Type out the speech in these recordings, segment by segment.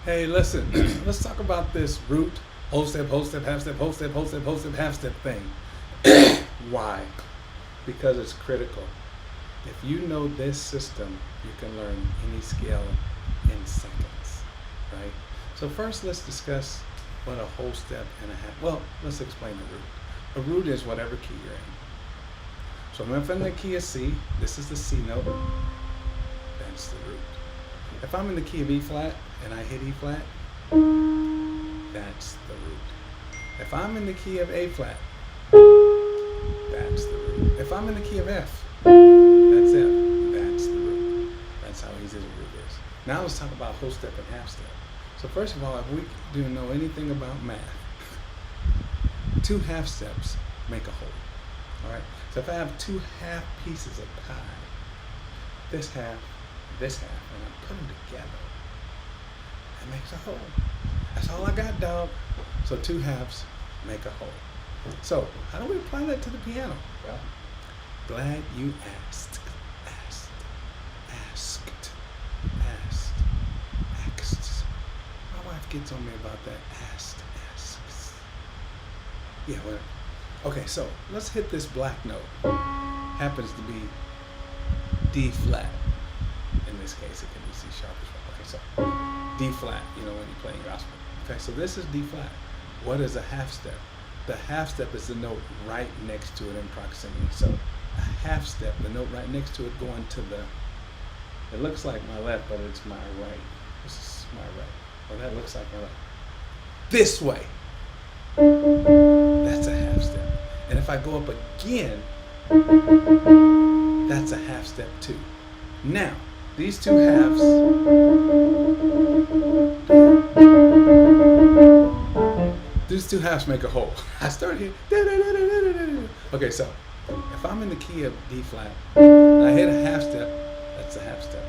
Hey, listen, let's talk about this root, whole step, whole step, half step, whole step, whole step, whole step, half step thing. Why? Because it's critical. If you know this system, you can learn any skill in seconds, right? So first, let's discuss what a whole step and a half. Well, let's explain the root. A root is whatever key you're in. So if I'm in the key of C, this is the C note. That's the root. If I'm in the key of E flat and I hit E flat, that's the root. If I'm in the key of A flat, that's the root. If I'm in the key of F, that's F. That's the root. That's how easy the root is. Now let's talk about whole step and half step. So first of all, if we do know anything about math, two half steps make a whole. All right. So if I have two half pieces of pie, this half, and I put them together, that makes a whole. That's all I got, dog. So two halves make a whole. So how do we apply that to the piano? Well, glad you asked. My wife gets on me about that. Asks. Yeah, whatever. Okay, so let's hit this black note. Happens to be D flat. In this case, it can be C sharp as well. Okay, so D flat, when you're playing gospel. Okay, so this is D flat. What is a half step? The half step is the note right next to it in proximity. So a half step, the note right next to it going to the, it looks like my left, but it's my right. This is my right. Well, that looks like my right. This way. That's a half step. And if I go up again, that's a half step too. Now, these two halves, make a whole. I started here. Okay, so if I'm in the key of D flat, and I hit a half step, that's a half step.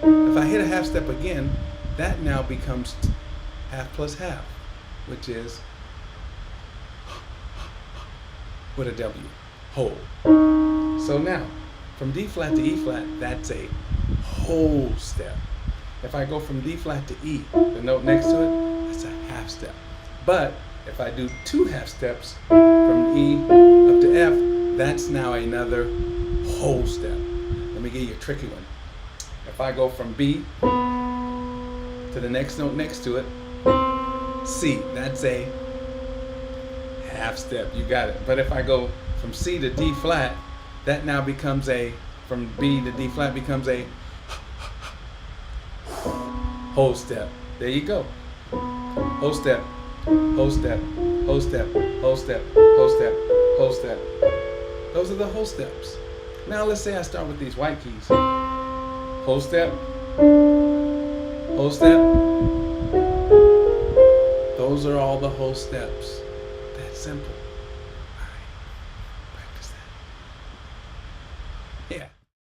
If I hit a half step again, that now becomes half plus half, which is with a W, whole. So now, from D flat to E flat, that's a whole step. If I go from D flat to E, the note next to it, that's a half step. But if I do two half steps from E up to F, that's now another whole step. Let me give you a tricky one. If I go from B to the next note next to it, C, that's a half step. You got it. But if I go from C to D flat, that now becomes from B to D flat becomes a whole step. There you go. Whole step, whole step, whole step, whole step, whole step, whole step. Those are the whole steps. Now let's say I start with these white keys. Whole step, whole step. Those are all the whole steps. That's simple.